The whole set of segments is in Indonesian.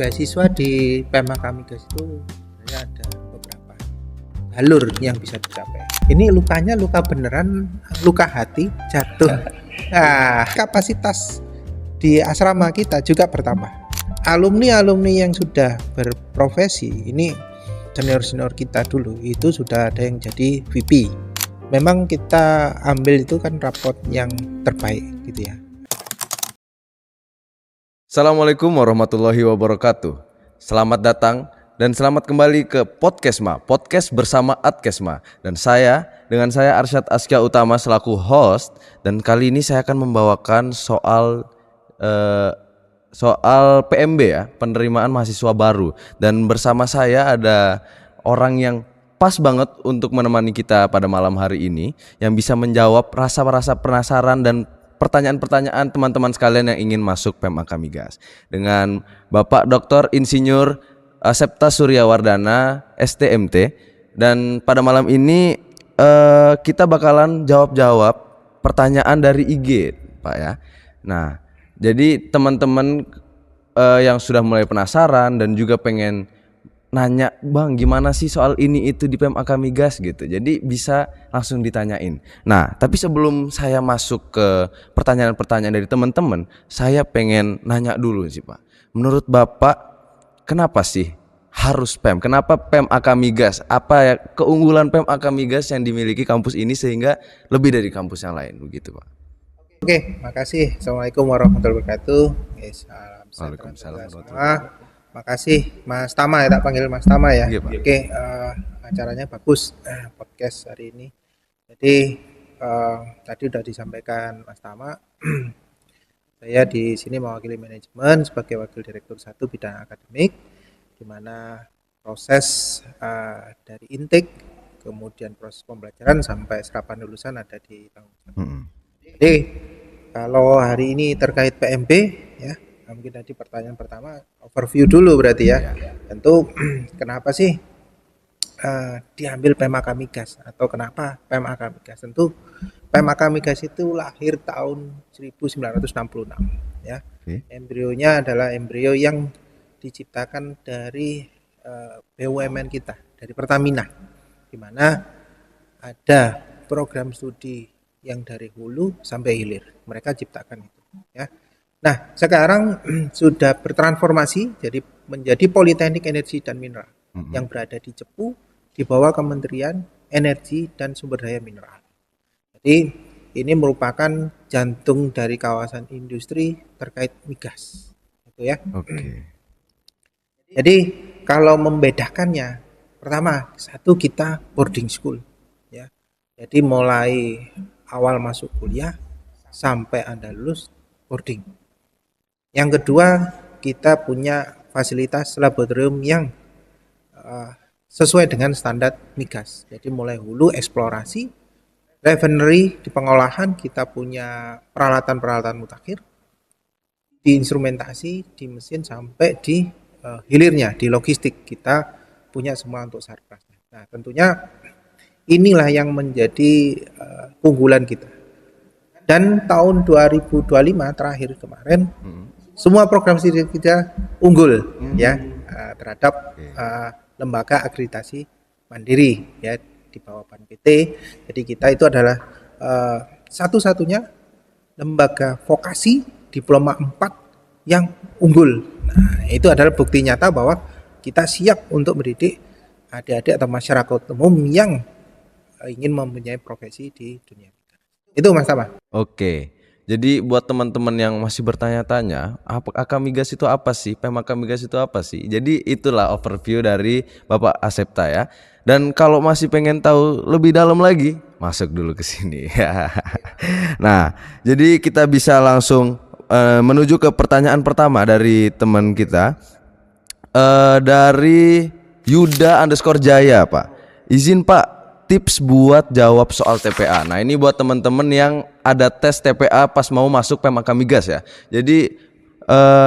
beasiswa di PMK Migas itu sebenarnya ada beberapa jalur yang bisa dicapai. Ini lukanya luka beneran, luka hati, jatuh. Nah, kapasitas di asrama kita juga bertambah. Alumni-alumni yang sudah berprofesi, ini senior-senior kita dulu, itu sudah ada yang jadi VP. Memang kita ambil itu kan rapot yang terbaik gitu ya. Assalamualaikum warahmatullahi wabarakatuh. Selamat datang dan selamat kembali ke Podcastma, podcast bersama Adkesma. Dan dengan saya Arsyad Askia Utama selaku host. Dan kali ini saya akan membawakan soal PMB ya, penerimaan mahasiswa baru. Dan bersama saya ada orang yang pas banget untuk menemani kita pada malam hari ini, yang bisa menjawab rasa-rasa penasaran dan pertanyaan-pertanyaan teman-teman sekalian yang ingin masuk PMK Migas, dengan Bapak Dr. Insinyur Septa Suryawardana STMT. Dan pada malam ini kita bakalan jawab-jawab pertanyaan dari IG, Pak ya. Nah, jadi teman-teman yang sudah mulai penasaran dan juga pengen nanya, Bang, gimana sih soal ini itu di PMK Migas gitu. Jadi bisa langsung ditanyain. Nah, tapi sebelum saya masuk ke pertanyaan-pertanyaan dari teman-teman, saya pengen nanya dulu sih, Pak. Menurut Bapak, kenapa sih harus PEM? Kenapa PMK Migas? Apa ya keunggulan PMK Migas yang dimiliki kampus ini sehingga lebih dari kampus yang lain begitu, Pak? Oke, makasih. Assalamualaikum warahmatullahi wabarakatuh. Salam Waalaikumsalam sejahtera. Makasih Mas Tama ya, tak panggil Mas Tama ya. Iya, Pak. Oke, acaranya bagus, podcast hari ini. Jadi tadi udah disampaikan Mas Tama, saya di sini mewakili manajemen sebagai wakil direktur 1 bidang akademik, di mana proses dari intake, kemudian proses pembelajaran sampai serapan lulusan ada di tanggung jawab. Jadi kalau hari ini terkait PMB ya, mungkin tadi pertanyaan pertama overview dulu berarti ya. Tentu kenapa sih diambil PMK Migas atau kenapa PMK Migas? Tentu PMK Migas itu lahir tahun 1966 ya. Embrionya adalah embrio yang diciptakan dari BUMN kita, dari Pertamina, di mana ada program studi yang dari hulu sampai hilir. Mereka ciptakan itu ya. Nah, sekarang sudah bertransformasi jadi menjadi Politeknik Energi dan Mineral yang berada di Cepu di bawah Kementerian Energi dan Sumber Daya Mineral. Jadi ini merupakan jantung dari kawasan industri terkait migas, gitu ya. Oke. Jadi kalau membedakannya, pertama satu kita boarding school, ya. Jadi mulai awal masuk kuliah sampai Anda lulus boarding. Yang kedua, kita punya fasilitas laboratorium yang sesuai dengan standar migas. Jadi mulai hulu eksplorasi, refinery di pengolahan kita punya peralatan-peralatan mutakhir, di instrumentasi, di mesin sampai di hilirnya, di logistik kita punya semua untuk sarpras. Nah, tentunya inilah yang menjadi keunggulan kita. Dan tahun 2025 terakhir kemarin semua program studi kita unggul ya terhadap lembaga akreditasi mandiri ya di bawah BANPT. Jadi kita itu adalah satu-satunya lembaga vokasi diploma 4 yang unggul. Nah, itu adalah bukti nyata bahwa kita siap untuk mendidik adik-adik atau masyarakat umum yang ingin mempunyai profesi di dunia. Itu Mas Tama. Oke. Jadi buat teman-teman yang masih bertanya-tanya, PMK Migas itu apa sih? PMK Migas itu apa sih? Jadi itulah overview dari Bapak Asepta ya. Dan kalau masih pengen tahu lebih dalam lagi, masuk dulu ke sini. Nah, jadi kita bisa langsung menuju ke pertanyaan pertama dari teman kita, dari Yuda_Jaya, Pak. Izin Pak, tips buat jawab soal TPA. Nah, ini buat teman-teman yang ada tes TPA pas mau masuk PMK Migas ya. Jadi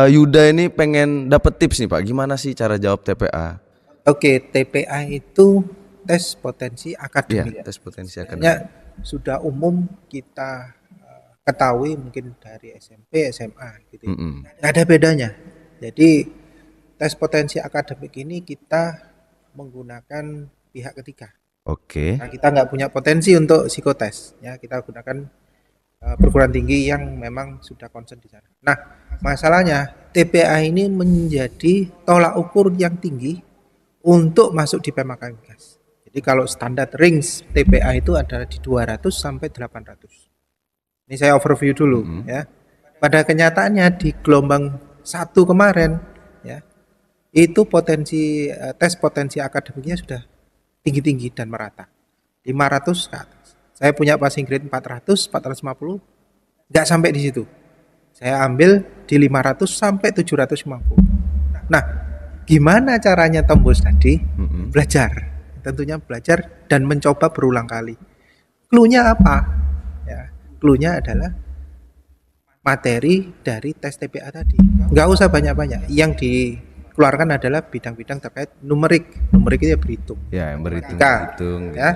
Yuda ini pengen dapet tips nih Pak, gimana sih cara jawab TPA? Oke, TPA itu tes potensi akademik. Iya, tes potensi akademik. Sudah umum kita ketahui mungkin dari SMP, SMA gitu. Nggak ada bedanya. Jadi tes potensi akademik ini kita menggunakan pihak ketiga. Oke. Nah, kita nggak punya potensi untuk psikotes, ya kita gunakan perguruan tinggi yang memang sudah concern di sana. Nah, masalahnya TPA ini menjadi tolak ukur yang tinggi untuk masuk di PMAK Migas. Jadi kalau standar range TPA itu adalah di 200 sampai 800. Ini saya overview dulu ya. Pada kenyataannya di gelombang 1 kemarin ya, itu potensi tes potensi akademiknya sudah tinggi-tinggi dan merata. 500 ke atas. Saya punya passing grade 400, 450, nggak sampai di situ. Saya ambil di 500 sampai 750. Nah, gimana caranya tembus tadi? Belajar. Tentunya belajar dan mencoba berulang kali. Clue-nya apa? Ya, clue-nya adalah materi dari tes TPA tadi. Nggak usah banyak-banyak. Yang dikeluarkan adalah bidang-bidang terkait numerik. Numerik itu ya berhitung. Ya, yang berhitung, ya. Ya.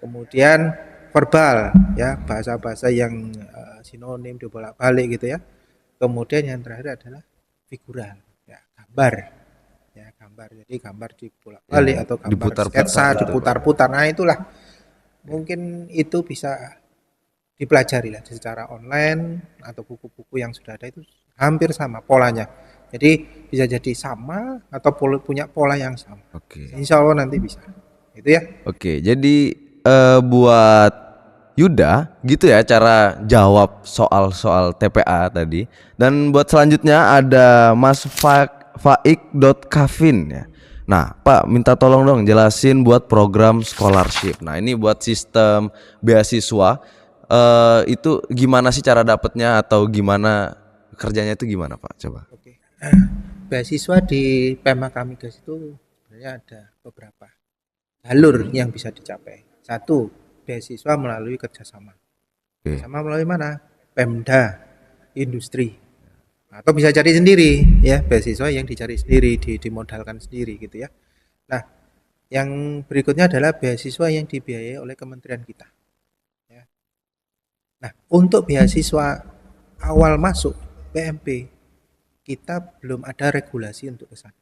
Kemudian verbal, ya bahasa-bahasa yang sinonim dibolak-balik gitu ya. Kemudian yang terakhir adalah figural, ya gambar, ya gambar. Jadi gambar dibolak-balik atau gambar sketsa diputar-putar. Nah itulah mungkin itu bisa dipelajari lah secara online atau buku-buku yang sudah ada itu hampir sama polanya. Jadi bisa jadi sama atau punya pola yang sama. Oke. Insya Allah nanti bisa. Itu ya. Oke, jadi buat Yuda gitu ya cara jawab soal-soal TPA tadi. Dan buat selanjutnya ada Mas Faik.Kavin ya. Nah, Pak minta tolong dong jelasin buat program scholarship. Nah, ini buat sistem beasiswa itu gimana sih cara dapatnya atau gimana kerjanya itu gimana Pak? Coba. Oke. Beasiswa di PMAK Migas itu sebenarnya ada beberapa jalur yang bisa dicapai. Satu, beasiswa melalui kerjasama. Kerjasama melalui mana? Pemda, industri. Atau bisa cari sendiri ya, beasiswa yang dicari sendiri, dimodalkan sendiri gitu ya. Nah, yang berikutnya adalah beasiswa yang dibiayai oleh kementerian kita. Ya. Nah, untuk beasiswa awal masuk PMP kita belum ada regulasi untuk kesana.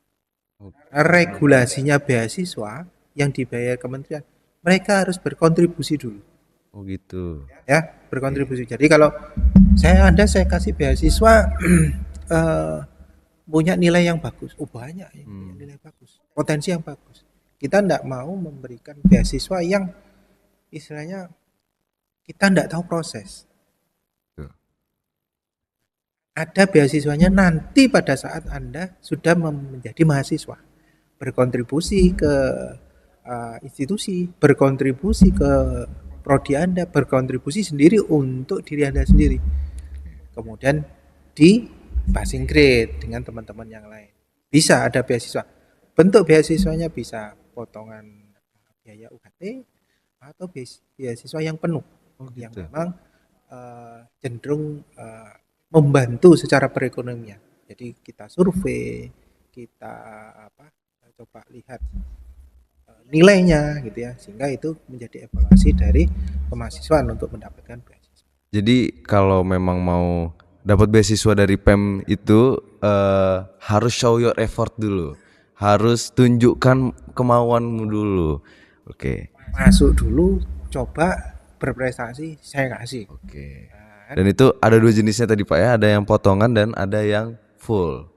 Regulasinya beasiswa yang dibayar kementerian, mereka harus berkontribusi dulu. Oh gitu. Ya, berkontribusi. Jadi kalau saya kasih beasiswa punya nilai yang bagus, banyak ya, punya nilai bagus, potensi yang bagus. Kita tidak mau memberikan beasiswa yang istilahnya kita tidak tahu proses. Ada beasiswanya nanti pada saat Anda sudah menjadi mahasiswa, berkontribusi ke institusi, berkontribusi ke prodi Anda, berkontribusi sendiri untuk diri Anda sendiri. Kemudian di passing grade dengan teman-teman yang lain. Bisa ada beasiswa. Bentuk beasiswanya bisa potongan biaya UKT atau beasiswa yang penuh, yang memang cenderung membantu secara perekonomian. Jadi kita survei, kita coba lihat nilainya gitu ya, sehingga itu menjadi evaluasi dari kemahasiswaan untuk mendapatkan beasiswa. Jadi kalau memang mau dapat beasiswa dari PEM itu harus show your effort dulu, harus tunjukkan kemauanmu dulu. Oke. Masuk dulu, coba berprestasi, saya kasih. Oke. Dan itu ada dua jenisnya tadi Pak ya, ada yang potongan dan ada yang full.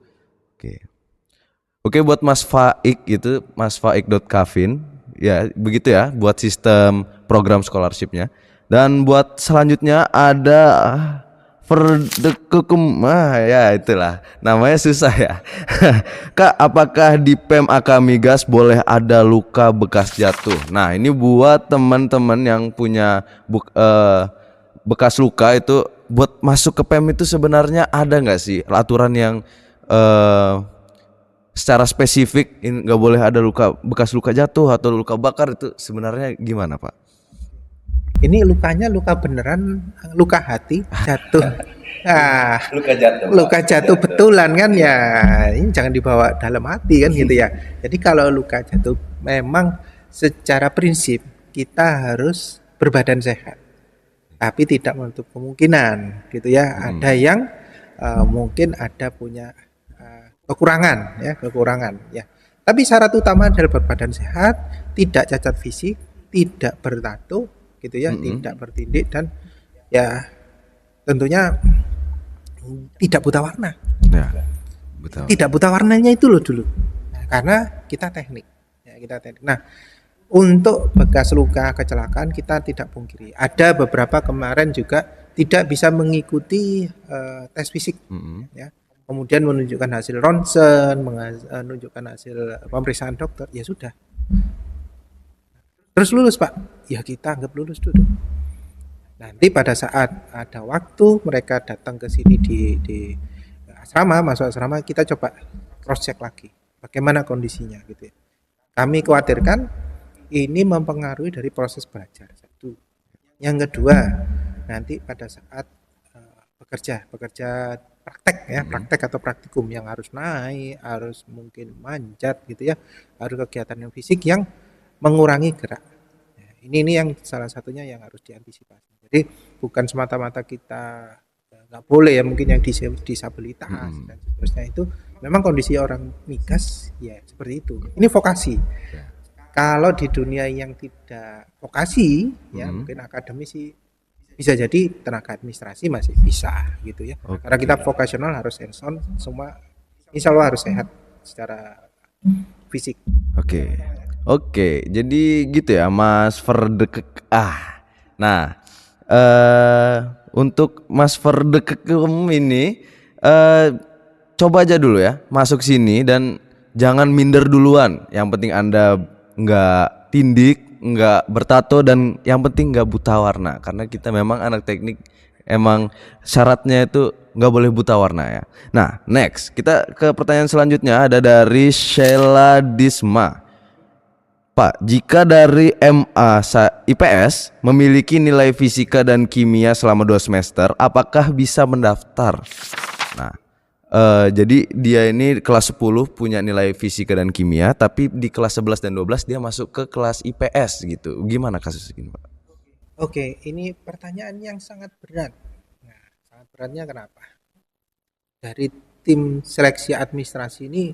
Oke. Oke, buat Mas Faik itu Mas Faik.Kavin ya begitu ya buat sistem program scholarshipnya. Dan buat selanjutnya ada ya itulah namanya susah ya. Kak, apakah di PMAK Migas boleh ada luka bekas jatuh? Nah ini buat teman-teman yang punya bekas luka itu buat masuk ke PEM itu sebenarnya ada nggak sih aturan yang secara spesifik nggak boleh ada bekas luka jatuh atau luka bakar itu sebenarnya gimana Pak? Ini lukanya luka beneran, luka hati jatuh. Nah, luka jatuh betulan kan ya, ini jangan dibawa dalam hati kan gitu ya. Jadi kalau luka jatuh memang secara prinsip kita harus berbadan sehat. Tapi tidak menutup kemungkinan gitu ya. Ada yang mungkin ada punya kekurangan ya. Tapi syarat utama adalah berbadan sehat, tidak cacat fisik, tidak bertato gitu ya, tidak bertindik, dan ya tentunya tidak buta warna. Ya, betul. Tidak buta warnanya itu loh dulu. Nah, karena kita teknik. Ya, kita teknik. Nah, untuk bekas luka kecelakaan kita tidak pungkiri. Ada beberapa kemarin juga tidak bisa mengikuti tes fisik. Ya. Kemudian menunjukkan hasil ronsen, menunjukkan hasil pemeriksaan dokter, ya sudah. Terus lulus Pak, ya kita anggap lulus dulu. Nanti pada saat ada waktu mereka datang ke sini di asrama, masuk asrama, kita coba cross check lagi, bagaimana kondisinya gitu ya. Kami khawatirkan ini mempengaruhi dari proses belajar. Satu. Yang kedua, nanti pada saat bekerja praktek ya, praktek atau praktikum yang harus naik, harus mungkin manjat gitu ya, harus kegiatan yang fisik yang mengurangi gerak. Ya, ini yang salah satunya yang harus diantisipasi. Jadi bukan semata-mata kita nggak boleh ya, mungkin yang disabilitas dan seterusnya, itu memang kondisi orang migas ya seperti itu. Ini vokasi. Kalau di dunia yang tidak vokasi ya mungkin akademisi, bisa jadi tenaga administrasi masih bisa gitu ya. Karena kita vokasional harus hands on, semua insya Allah harus sehat secara fisik. Oke, jadi gitu ya Mas Verdekek. Nah, untuk Mas Verdekekem ini coba aja dulu ya masuk sini dan jangan minder duluan. Yang penting Anda nggak tindik, nggak bertato, dan yang penting nggak buta warna. Karena kita memang anak teknik, emang syaratnya itu nggak boleh buta warna ya. Nah, next kita ke pertanyaan selanjutnya, ada dari Sheila Disma. Pak, jika dari MA IPS memiliki nilai fisika dan kimia selama 2 semester, apakah bisa mendaftar? Nah, jadi dia ini kelas 10 punya nilai fisika dan kimia, tapi di kelas 11 dan 12 dia masuk ke kelas IPS gitu. Gimana kasus ini, Pak? Oke, ini pertanyaan yang sangat berat. Nah, sangat beratnya kenapa? Dari tim seleksi administrasi ini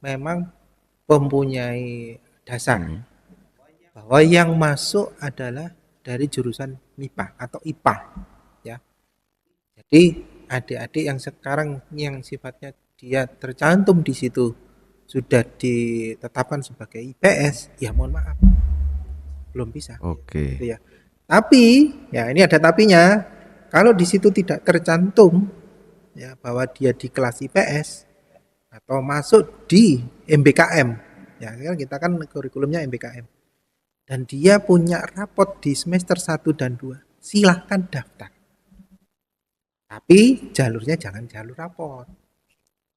memang mempunyai dasar bahwa yang masuk adalah dari jurusan MIPA atau IPA ya. Jadi adik-adik yang sekarang yang sifatnya dia tercantum di situ sudah ditetapkan sebagai IPS, ya mohon maaf belum bisa. Gitu ya. Tapi ya ini ada tapinya, kalau di situ tidak tercantum ya bahwa dia di kelas IPS atau masuk di MBKM, ya kita kan kurikulumnya MBKM, dan dia punya rapot di semester 1 dan 2, silahkan daftar. Tapi jalurnya jangan jalur rapot.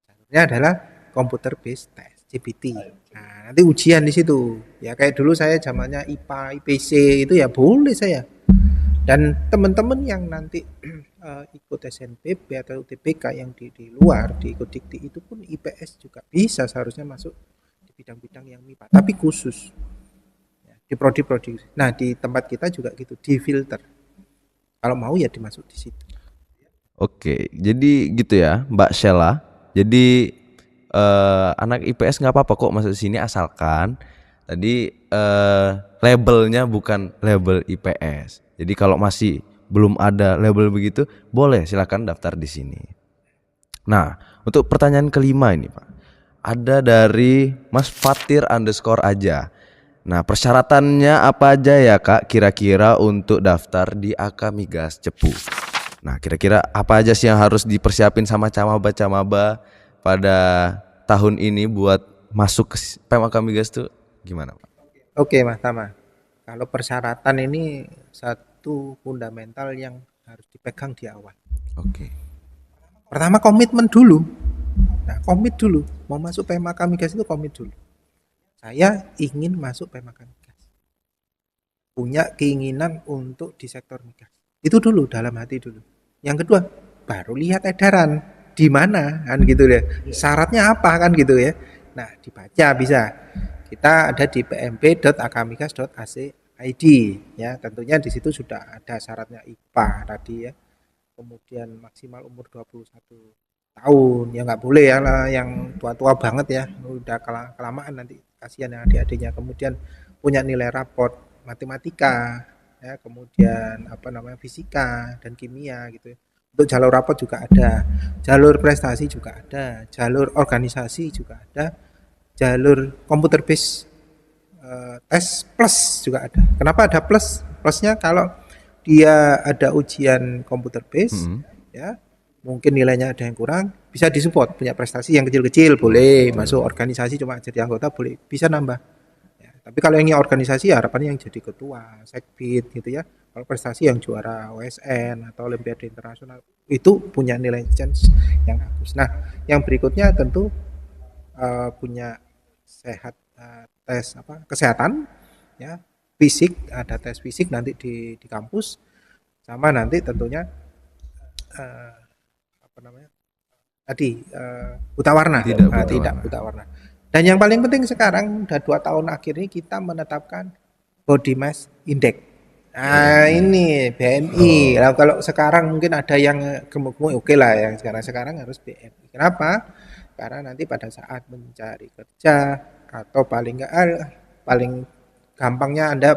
Jalurnya adalah computer based test, CBT. Nah, nanti ujian di situ. Ya kayak dulu saya zamannya IPA, IPC itu ya boleh saya. Dan teman-teman yang nanti ikut SNPB atau UTBK yang di luar, di ikut dikti itu pun IPS juga bisa seharusnya masuk di bidang-bidang yang MIPA, tapi khusus ya, di prodi-prodi. Nah di tempat kita juga gitu, di filter. Kalau mau ya dimasuk di situ. Oke, jadi gitu ya Mbak Sheila. Jadi anak IPS nggak apa-apa kok masuk sini, asalkan tadi labelnya bukan label IPS. Jadi kalau masih belum ada label begitu, boleh silakan daftar di sini. Nah, untuk pertanyaan kelima ini Pak, ada dari Mas Fatir _aja. Nah, persyaratannya apa aja ya Kak kira-kira untuk daftar di AK Migas Cepu? Nah, kira-kira apa aja sih yang harus dipersiapin sama camaba-camaba pada tahun ini buat masuk ke PMAK Migas tuh gimana Pak? Oke Mas Tama, kalau persyaratan ini satu fundamental yang harus dipegang di awal. Pertama komitmen dulu. Nah, komit dulu. Mau masuk PMAK Migas itu komit dulu. Saya ingin masuk PMAK Migas. Punya keinginan untuk di sektor migas. Itu dulu, dalam hati dulu. Yang kedua, baru lihat edaran di mana kan gitu ya. Syaratnya apa kan gitu ya. Nah, dibaca bisa. Kita ada di pmp.akmigas.ac.id ya. Tentunya di situ sudah ada syaratnya IPA tadi ya. Kemudian maksimal umur 21 tahun. Ya nggak boleh ya lah yang tua-tua banget ya, udah kelamaan nanti kasihan yang adik-adiknya. Kemudian punya nilai raport matematika, ya, kemudian apa namanya fisika dan kimia gitu. Untuk jalur raport juga ada, jalur prestasi juga ada, jalur organisasi juga ada, jalur komputer base tes plus juga ada. Kenapa ada plus? Plusnya kalau dia ada ujian komputer base, ya mungkin nilainya ada yang kurang, bisa disupport, punya prestasi yang kecil-kecil boleh, masuk organisasi cuma jadi anggota boleh, bisa nambah. Ya, tapi kalau yang organisasi harapannya yang jadi ketua, sekbid gitu ya. Kalau prestasi yang juara OSN atau Olimpiade Internasional itu punya nilai chance yang bagus. Nah, yang berikutnya tentu punya sehat tes apa kesehatan ya, fisik, ada tes fisik nanti di kampus, sama nanti tentunya eh, apa namanya tadi buta warna. Tidak Nah, buta tidak warna. buta warna. Dan yang paling penting sekarang udah 2 tahun akhir ini kita menetapkan body mass index. Nah ini BMI. Nah, kalau sekarang mungkin ada yang gemuk-gemuk oke lah, yang sekarang harus BMI. Kenapa? Karena nanti pada saat mencari kerja atau paling enggak paling gampangnya Anda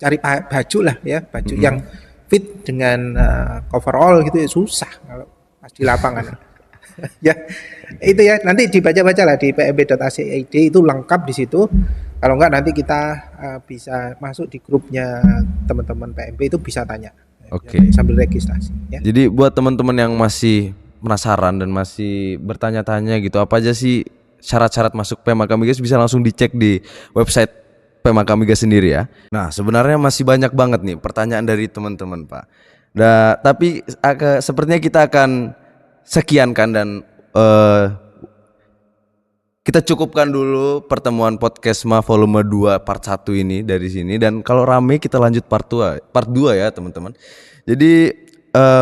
cari baju lah ya, baju yang fit dengan coverall gitu ya susah kalau pas di lapangan. Ya itu ya nanti dibaca-baca lah di pmb.ac.id itu lengkap di situ. Kalau enggak nanti kita bisa masuk di grupnya teman-teman PMB itu bisa tanya Oke. sambil registrasi ya. Jadi buat teman-teman yang masih penasaran dan masih bertanya-tanya gitu, apa aja sih syarat-syarat masuk PMAK Migas, bisa langsung dicek di website PMAK Migas sendiri ya. Nah, sebenarnya masih banyak banget nih pertanyaan dari teman-teman, Pak. Tapi sepertinya kita akan sekiankan dan kita cukupkan dulu pertemuan podcast volume 2 part 1 ini dari sini, dan kalau rame kita lanjut part 2 ya teman-teman. Jadi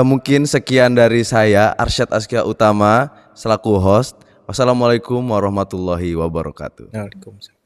mungkin sekian dari saya Arsyad Askia Utama selaku host. Wassalamualaikum warahmatullahi wabarakatuh. Waalaikumsalam.